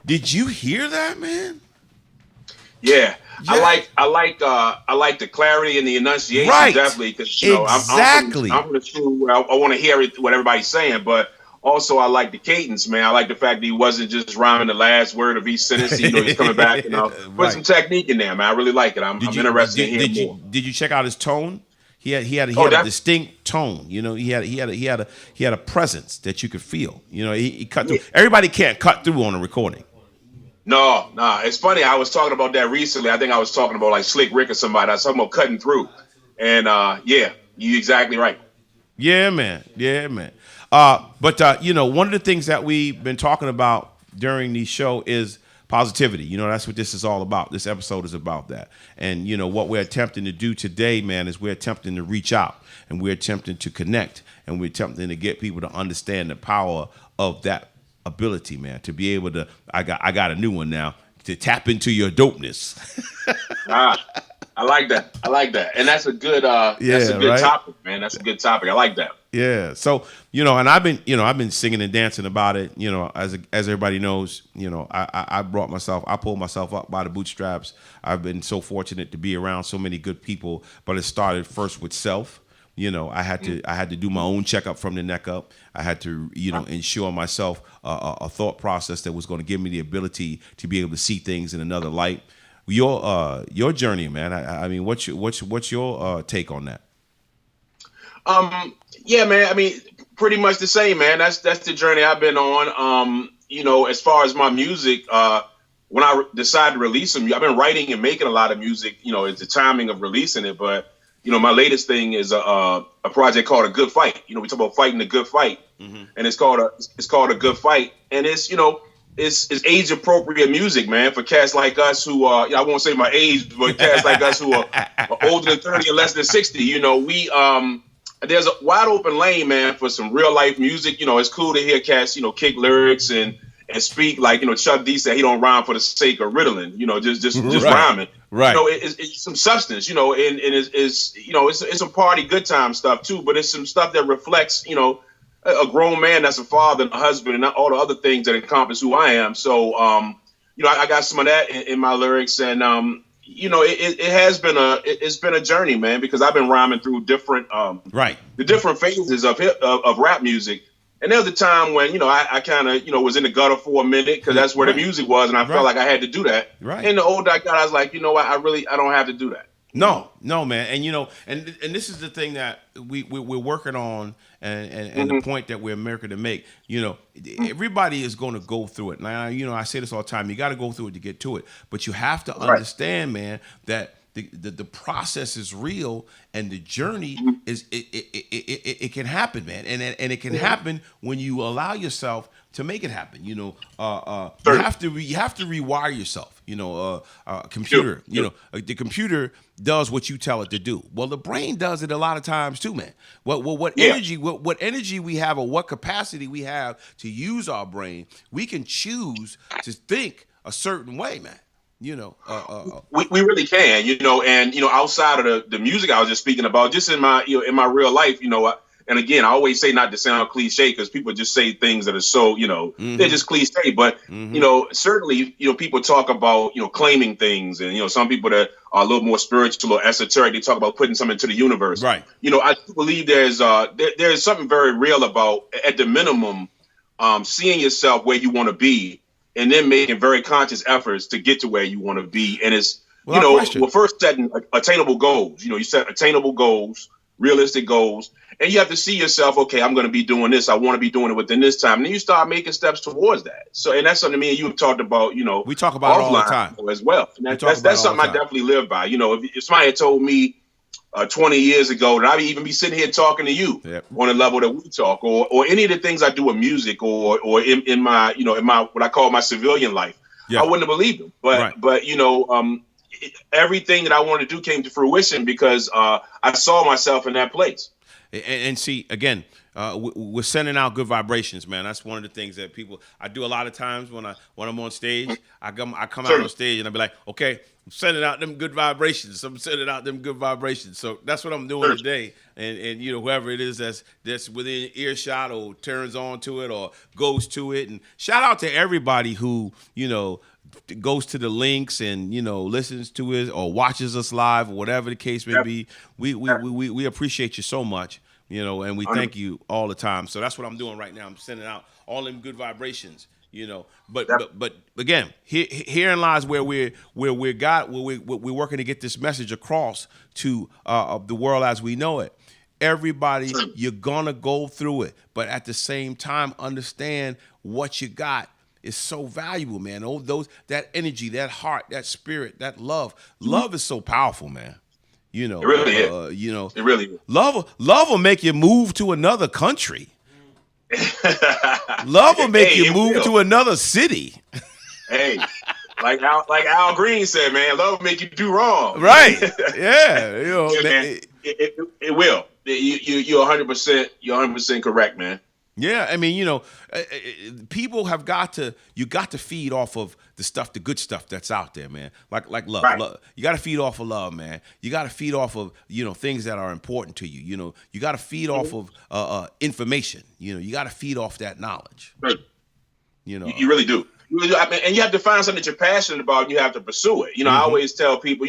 Did you hear that, man? Yeah. Yeah. I like the clarity and the enunciation, Right. definitely, because Exactly. I'm from the school where I want to hear what everybody's saying, but also I like the cadence, man. I like the fact that he wasn't just rhyming the last word of each sentence. He's coming back and put Right. some technique in there, man. I really like it. I'm interested in hearing more. Did you check out his tone? He had a distinct tone. He had a presence that you could feel. He cut through. Everybody can't cut through on a recording. No. It's funny. I was talking about that recently. I think I was talking about like Slick Rick or somebody. I was talking about cutting through. And yeah, you're exactly right. Yeah, man. But one of the things that we've been talking about during the show is positivity. That's what this is all about. This episode is about that. And, what we're attempting to do today, man, is we're attempting to reach out and we're attempting to connect and we're attempting to get people to understand the power of that ability, man, to be able to, I got a new one now, to tap into your dopeness. I like that. And that's a good, right? topic, man. That's a good topic. I like that. Yeah. So, and I've been singing and dancing about it, as everybody knows, I pulled myself up by the bootstraps. I've been so fortunate to be around so many good people, but it started first with self. I had to do my own checkup from the neck up. I had to, ensure myself a thought process that was going to give me the ability to be able to see things in another light. Your journey, man. I mean, what's your take on that? Yeah, man. I mean, pretty much the same, man. That's the journey I've been on. As far as my music, when I decided to release them, I've been writing and making a lot of music. It's the timing of releasing it, but my latest thing is a project called A Good Fight. We talk about fighting a good fight, and it's called A Good Fight, and it's it's age appropriate music, man, for cats like us who are, I won't say my age, but cats like us who are older than 30 and less than 60. We there's a wide open lane, man, for some real life music. It's cool to hear cats, kick lyrics and speak like, Chuck D said he don't rhyme for the sake of riddling, just Right. rhyming. Right. It's some substance, and it's some party good time stuff too, but it's some stuff that reflects, a grown man that's a father and a husband and all the other things that encompass who I am. So, I got some of that in my lyrics, and it's been a journey, man, because I've been rhyming through different the different phases of rap music. And there was a time when, I kind of, was in the gutter for a minute because that's where the music was. And I felt like I had to do that. Right. And the older I got, I was like, you know what? I don't have to do that. No, man. And, and this is the thing that we're working on and the point that we're American to make, everybody is going to go through it. Now, I say this all the time. You got to go through it to get to it. But you have to understand, man, that the process is real and the journey is it can happen, man, and it can happen when you allow yourself to make it happen. You have to rewire yourself. Computer. The computer does what you tell it to do. Well, the brain does it a lot of times too, man. What energy we have, or what capacity we have to use our brain, we can choose to think a certain way, man. We really can, and outside of the music I was just speaking about, just in my real life, and again, I always say not to sound cliche because people just say things that are so, they're just cliche, but certainly, people talk about, claiming things, and some people that are a little more spiritual or esoteric, they talk about putting something into the universe. Right. I believe there's something very real about, at the minimum, seeing yourself where you want to be, and then making very conscious efforts to get to where you want to be. And it's, first setting attainable goals. You set attainable goals, realistic goals, and you have to see yourself, okay, I'm going to be doing this. I want to be doing it within this time. And then you start making steps towards that. So, and that's something me and you have talked about, we talk about it all the time as well. And that's something I definitely live by. If somebody had told me 20 years ago that I'd even be sitting here talking to you on a level that we talk, or any of the things I do with music or in my, in my, what I call my civilian life, I wouldn't have believed them. But, everything that I wanted to do came to fruition because I saw myself in that place. And see, again, we're sending out good vibrations, man. That's one of the things that I do a lot of times when I'm on stage. I come out on stage and I be like, okay, I'm sending out them good vibrations. I'm sending out them good vibrations. So that's what I'm doing today. And whoever it is that's within earshot or turns on to it or goes to it. And shout out to everybody who, goes to the links and listens to it or watches us live or whatever the case may be. We appreciate you so much, and we thank you all the time. So that's what I'm doing right now. I'm sending out all them good vibrations, But again, herein lies where we're working to get this message across to the world as we know it. Everybody, you're gonna go through it, but at the same time, understand what you got is so valuable, man. That energy, that heart, that spirit, that love. Love is so powerful, man. It really is. It really is. Love will make you move to another country. Love will make you move to another city. Hey, like Al Green said, man, love will make you do wrong. Right. Yeah. It will. You're 100%. You're 100% correct, man. Yeah, I mean, people have got to feed off of the good stuff that's out there, man. Like love. Right. Love. You got to feed off of love, man. You got to feed off of, things that are important to you. You got to feed off of information. You got to feed off that knowledge. Right. You really do. And you have to find something that you're passionate about and you have to pursue it. I always tell people,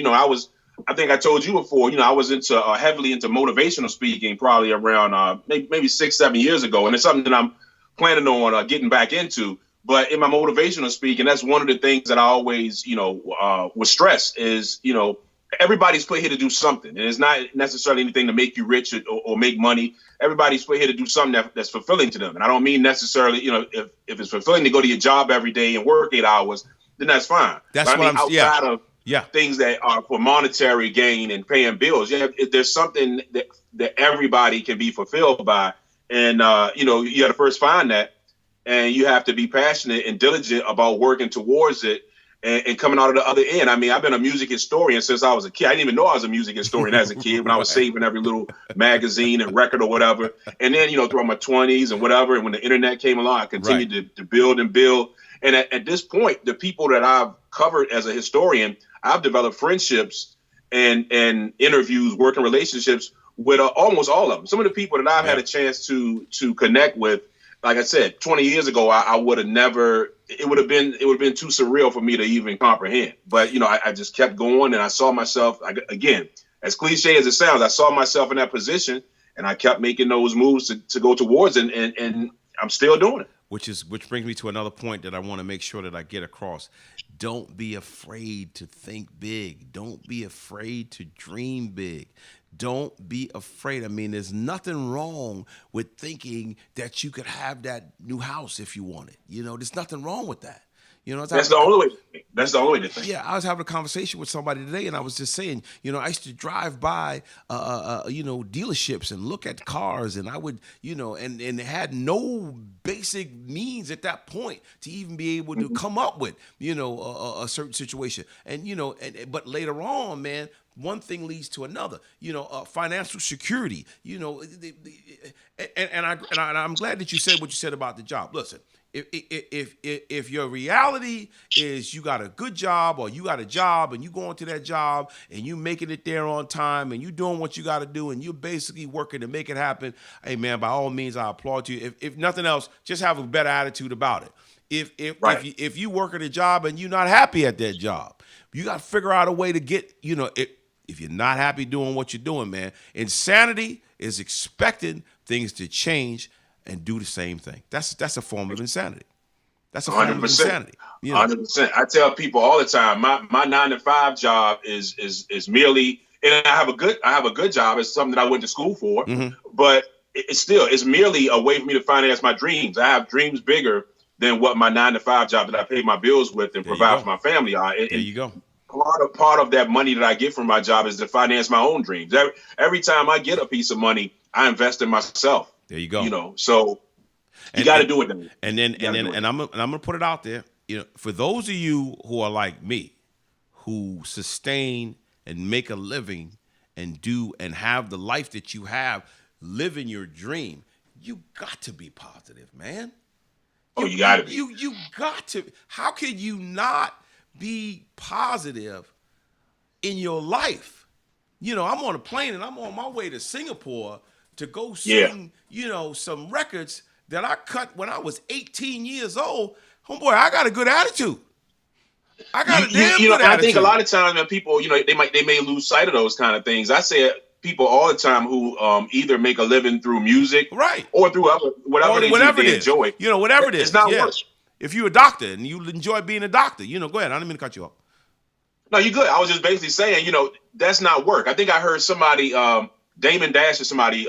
I think I told you before, I was heavily into motivational speaking probably around maybe 6-7 years ago. And it's something that I'm planning on getting back into. But in my motivational speaking, that's one of the things that I always, would stress is, everybody's put here to do something. And it's not necessarily anything to make you rich or make money. Everybody's put here to do something that's fulfilling to them. And I don't mean necessarily, if it's fulfilling to go to your job every day and work 8 hours, then that's fine. That's what outside of things that are for monetary gain and paying bills. There's something that everybody can be fulfilled by. And, you got to first find that. And you have to be passionate and diligent about working towards it and coming out of the other end. I mean, I've been a music historian since I was a kid. I didn't even know I was a music historian as a kid when I was saving every little magazine and record or whatever. And then, throughout my 20s and whatever, and when the internet came along, I continued to build and build. And at this point, the people that I've covered as a historian, I've developed friendships and interviews, working relationships with almost all of them. Some of the people that I've had a chance to connect with, like I said, 20 years ago, I would have never. It would have been too surreal for me to even comprehend. But I just kept going, and I saw myself again. As cliche as it sounds, I saw myself in that position, and I kept making those moves to go towards it, and I'm still doing it. Which brings me to another point that I want to make sure that I get across. Don't be afraid to think big. Don't be afraid to dream big. Don't be afraid. I mean, there's nothing wrong with thinking that you could have that new house if you want it. There's nothing wrong with that. That's the only way to think. That's the only way to think. Yeah, I was having a conversation with somebody today, and I was just saying, I used to drive by, dealerships and look at cars, and I would, and had no basic means at that point to even be able to come up with, a certain situation. And, but later on, man, one thing leads to another, financial security, and I'm glad that you said what you said about the job. Listen, if your reality is you got a good job or you got a job and you going to that job and you making it there on time and you doing what you got to do and you're basically working to make it happen, hey man, by all means, I applaud you. If nothing else, just have a better attitude about it. If you work at a job and you're not happy at that job, you got to figure out a way to get, if you're not happy doing what you're doing, man, insanity is expecting things to change and do the same thing. That's a form of insanity. That's a form of 100%. insanity. You know? 100%. I tell people all the time, my 9-to-5 job is merely, and I have a good job. It's something that I went to school for, but it's merely a way for me to finance my dreams. I have dreams bigger than what my 9-to-5 job that I pay my bills with and provide for my family are. There you go. Part of that money that I get from my job is to finance my own dreams. Every time I get a piece of money, I invest in myself. There you go. You know, so you got to do it. Then. And I'm gonna put it out there. You know, for those of you who are like me, who sustain and make a living and do and have the life that you have, living your dream, you got to be positive, man. You got to be. You got to. How can you not be positive in your life? You know, I'm on a plane and I'm on my way to Singapore to go sing, you know, some records that I cut when I was 18 years old. Homeboy, I got a good attitude. I got a damn good attitude. I think a lot of times when people, you know, they may lose sight of those kind of things. I say people all the time who either make a living through music, right, or through whatever they enjoy. You know, whatever it is. It's not work. If you're a doctor and you enjoy being a doctor, you know, go ahead. I didn't mean to cut you off. No, you're good. I was just basically saying, you know, that's not work. I think I heard somebody, Damon Dash or somebody,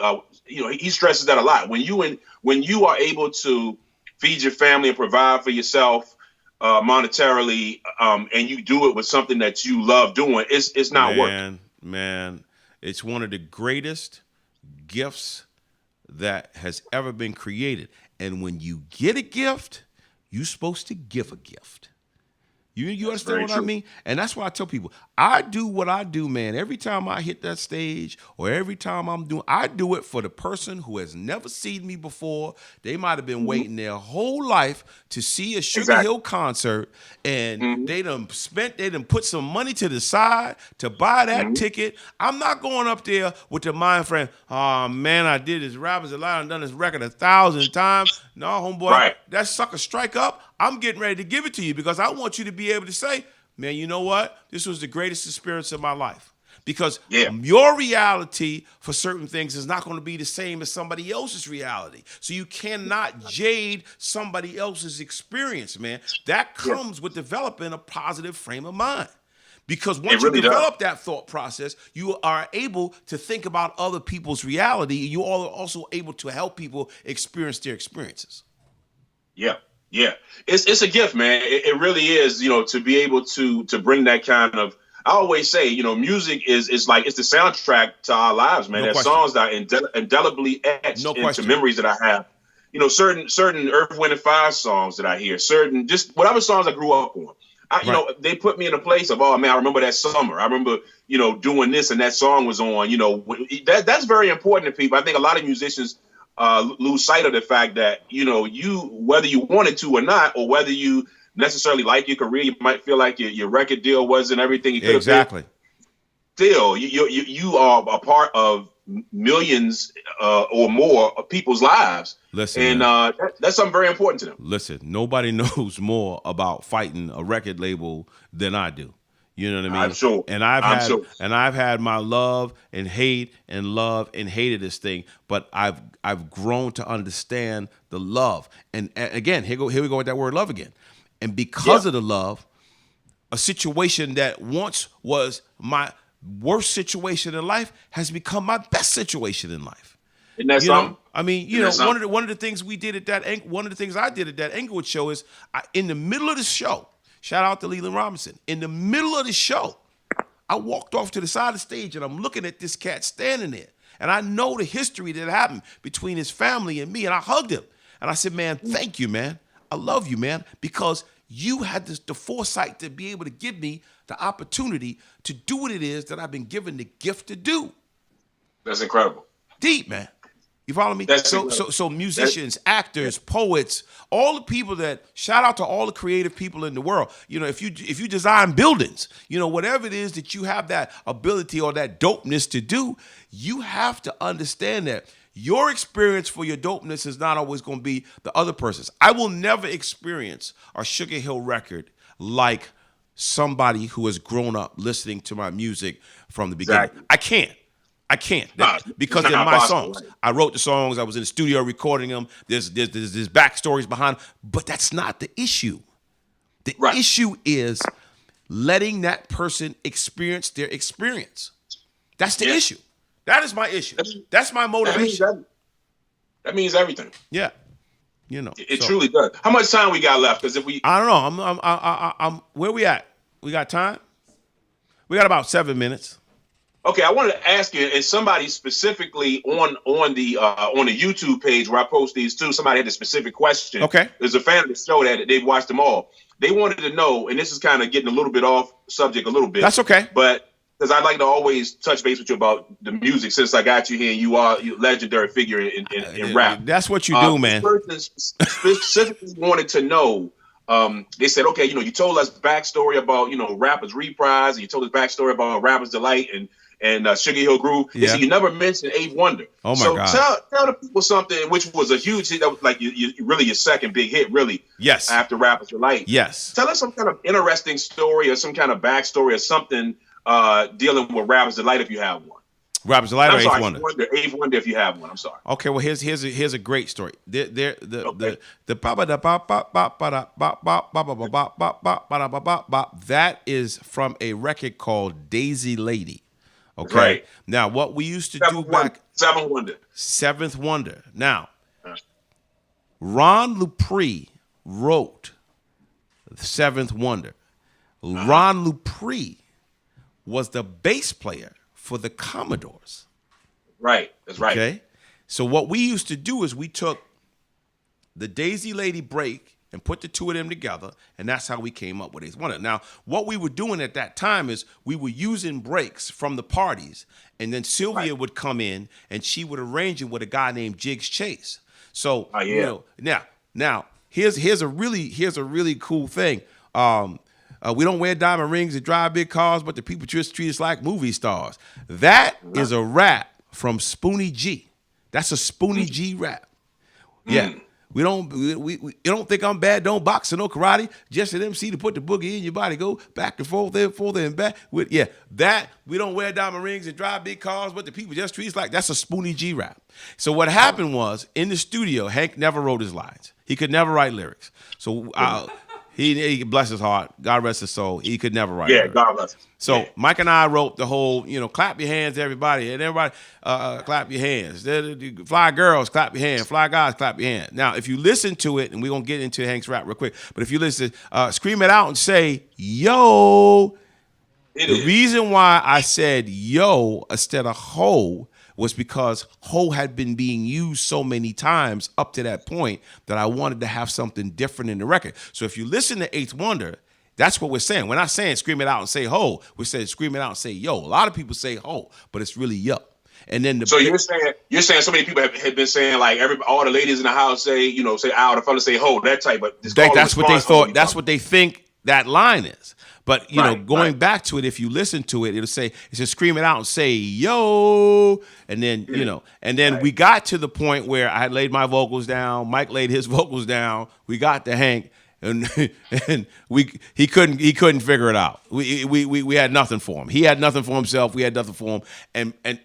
you know, he stresses that a lot. When you are able to feed your family and provide for yourself monetarily, and you do it with something that you love doing, it's not work. Man, it's one of the greatest gifts that has ever been created. And when you get a gift, you're supposed to give a gift. You understand what I mean? And that's why I tell people, I do what I do, man. Every time I hit that stage or every time I do it for the person who has never seen me before. They might have been waiting their whole life to see a Sugar Hill concert, and they done put some money to the side to buy that ticket. I'm not going up there with the mind frame, oh man, I did this Rappers Alive and done this record 1,000 times. No, homeboy, that sucker strike up. I'm getting ready to give it to you because I want you to be able to say, man, you know what? This was the greatest experience of my life. Because your reality for certain things is not going to be the same as somebody else's reality. So you cannot jade somebody else's experience, man. That comes with developing a positive frame of mind. Because once you develop that thought process, you are able to think about other people's reality. You are also able to help people experience their experiences. Yeah. Yeah, it's a gift, man. It really is, you know, to be able to bring that kind of. I always say, you know, music is like it's the soundtrack to our lives, man. There's songs that are indelibly etched into memories that I have. You know, certain Earth, Wind, and Fire songs that I hear, certain just whatever songs I grew up on. You know, they put me in a place of, oh man, I remember that summer. I remember, you know, doing this and that song was on. You know, that's very important to people. I think a lot of musicians lose sight of the fact that, you know, whether you wanted to or not, or whether you necessarily like your career, you might feel like your record deal wasn't everything you could have been. Still, you are a part of millions or more of people's lives. Listen, and that's something very important to them. Listen, nobody knows more about fighting a record label than I do. You know what I mean? I'm sure. And I've had my love and hate and love and hated this thing, but I've grown to understand the love. And again, here we go with that word love again. And because of the love, a situation that once was my worst situation in life has become my best situation in life. Isn't that something? I mean, you know, one of the things we did one of the things I did at that Englewood show is in the middle of the show. Shout out to Leland Robinson. In the middle of the show, I walked off to the side of the stage and I'm looking at this cat standing there. And I know the history that happened between his family and me. And I hugged him. And I said, man, thank you, man. I love you, man. Because you had the foresight to be able to give me the opportunity to do what it is that I've been given the gift to do. That's incredible. Deep, man. You follow me? So musicians, actors, poets, all the people that, shout out to all the creative people in the world. You know, if you design buildings, you know, whatever it is that you have that ability or that dopeness to do, you have to understand that your experience for your dopeness is not always going to be the other person's. I will never experience a Sugar Hill record like somebody who has grown up listening to my music from the beginning. Exactly. I can't. I can't Nah, because it's they're not my possible, songs. right? I wrote the songs. I was in the studio recording them. There's backstories behind them, but that's not the issue. The Right. issue is letting that person experience their experience. That's the issue. That is my issue. That's my motivation. That means everything. Yeah, you know, It truly does. How much time we got left? Because if we, I don't know. I'm where we at? We got time? We got about 7 minutes. okay, I wanted to ask you, and somebody specifically on the YouTube page where I post these too, somebody had a specific question. Okay. There's a fan of the show that they've watched them all. They wanted to know, and this is kind of getting a little bit off subject a little bit. That's okay. But because I'd like to always touch base with you about the music since I got you here and you are a legendary figure in rap. That's what you do, man. This person specifically wanted to know, they said, okay, you told us backstory about, Rappers Reprise, and you told us backstory about Rappers Delight and Sugar Hill Groove. They said you never mentioned Eighth Wonder. Oh my God. Tell the people something, which was a huge hit. That was like really your second big hit, really. Yes. After Rappers Delight. Yes. Tell us some kind of interesting story or some kind of backstory or something dealing with Rappers Delight if you have one. Rappers Delight or I'm sorry, Eighth Wonder? Eighth Wonder if you have one. I'm sorry. Okay, well here's a great story. That is from a record called Daisy Lady. Okay. Right. Now what we used to do back Seventh Wonder. Now Ron Lupree wrote Seventh Wonder. Ron Lupree was the bass player for the Commodores. Right. That's right. Okay. So what we used to do is we took the Daisy Lady break and put the two of them together, and that's how we came up with Eighth Wonder. Now, what we were doing at that time is we were using breaks from the parties, and then Sylvia would come in and she would arrange it with a guy named Jiggs Chase. So now here's a really cool thing. We don't wear diamond rings and drive big cars, but the people just treat us like movie stars. That is a rap from Spoonie G. That's a Spoonie G rap. Yeah. We don't think I'm bad, don't box or no karate, just an MC to put the boogie in your body, go back and forth and back. We don't wear diamond rings and drive big cars, but the people just treat us like that's a Spoonie G rap. So what happened was, in the studio, Hank never wrote his lines. He could never write lyrics. So he bless his heart, God rest his soul, he could never write lyrics. God bless him. So Mike and I wrote the whole, clap your hands, everybody, and everybody clap your hands. Fly girls, clap your hands. Fly guys, clap your hands. Now, if you listen to it, and we're going to get into Hank's rap real quick, but if you listen, scream it out and say, yo. The reason why I said yo instead of ho was because ho had been being used so many times up to that point that I wanted to have something different in the record. So if you listen to Eighth Wonder, that's what we're saying. We're not saying scream it out and say ho. We're saying scream it out and say yo. A lot of people say ho, but it's really yo. And then you're saying so many people have been saying like all the ladies in the house say say ow, the fellas say ho, that type. But that's what they thought. That's what they think that line is. But going back to it, if you listen to it, it says scream it out and say yo, and then and then we got to the point where I had laid my vocals down, Mike laid his vocals down, we got to Hank, and he couldn't figure it out. We had nothing for him. He had nothing for himself. We had nothing for him. And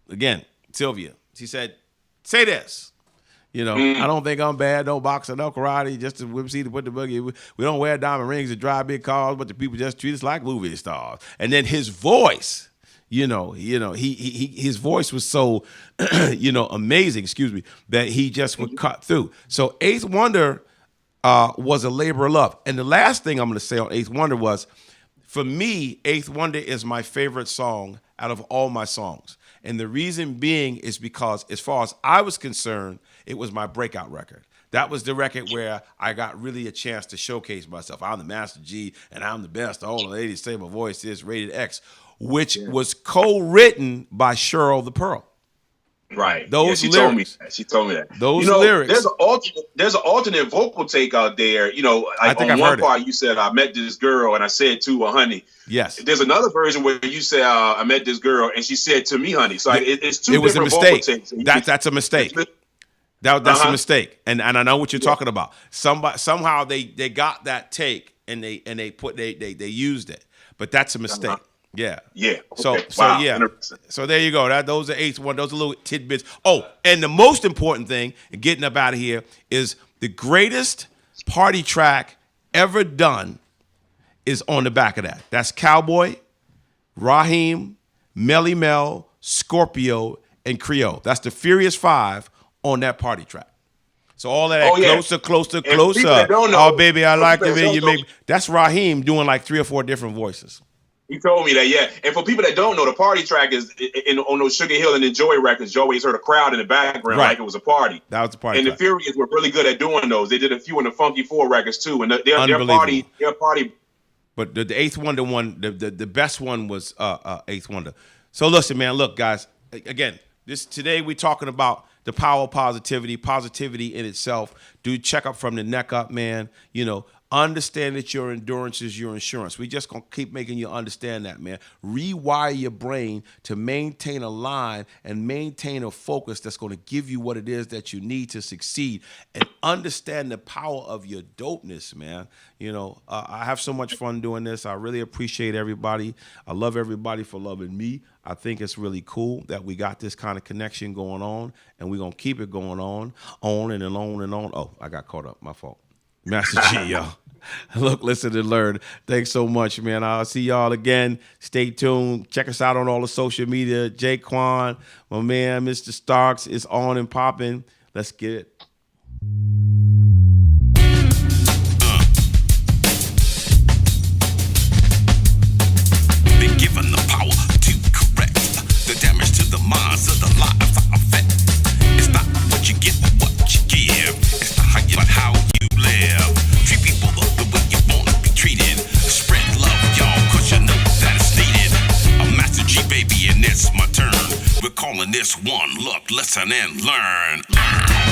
again, Sylvia, she said, say this. I don't think I'm bad, no boxing, no karate, just to MC to put the boogie. We don't wear diamond rings and drive big cars, but the people just treat us like movie stars. And then his voice, his voice was so, amazing, that he just would cut through. So Eighth Wonder was a labor of love. And the last thing I'm going to say on Eighth Wonder was, for me, Eighth Wonder is my favorite song out of all my songs. And the reason being is because, as far as I was concerned, it was my breakout record. That was the record where I got really a chance to showcase myself. I'm the Master G, and I'm the best. All the ladies say my voice is rated X, which was co-written by Cheryl the Pearl. Right. She told me that. Those lyrics. There's an alternate vocal take out there. Like on one part you said, I met this girl and I said to her, honey. Yes. There's another version where you say, I met this girl and she said to me, honey. So it's two different vocal takes. That's a mistake. That's a mistake. And I know what you're talking about. Somehow they got that take and they used it. But that's a mistake. Yeah. Yeah. So Okay. so Wow. yeah. 100%. So there you go. Those are eighth one. Those are little tidbits. Oh, and the most important thing, getting up out of here, is the greatest party track ever done is on the back of that. That's Cowboy, Raheem, Melly Mel, Scorpio, and Creole. That's the Furious Five on that party track. So all of that closer. people that don't know, Oh, baby, I like the way you don't know- make. That's Raheem doing like 3 or 4 different voices. He told me that, yeah. And for people that don't know, the party track is on those Sugar Hill and Enjoy records. You always heard a crowd in the background Right. like it was a party. That was the party And track. the Furious were really good at doing those. They did a few in the Funky 4 records too. And their party. But the Eighth Wonder one, the best one was Eighth Wonder. So listen, man, look, guys, again, today we're talking about the power of positivity in itself. Do check up from the neck up, man. You know, understand that your endurance is your insurance. We just gonna keep making you understand that, man. Rewire your brain to maintain a line and maintain a focus that's gonna give you what it is that you need to succeed, and understand the power of your dopeness, man. You know, I have so much fun doing this. I really appreciate everybody. I love everybody for loving me. I think it's really cool that we got this kind of connection going on, and we're going to keep it going on and on and on. Oh, I got caught up. My fault. Master G, y'all. Look, listen, and learn. Thanks so much, man. I'll see y'all again. Stay tuned. Check us out on all the social media. Jaquan, my man, Mr. Starks, is on and popping. Let's get it. Been given the power to correct the damage to the minds of the lives I affect. It's not what you get, but what you give. It's not how you, but how you live. Treat people the way you want to be treated. Spread love, y'all, cause you know that it's needed. I'm Master G, baby, and it's my turn. We're calling this one. Look, listen, and learn.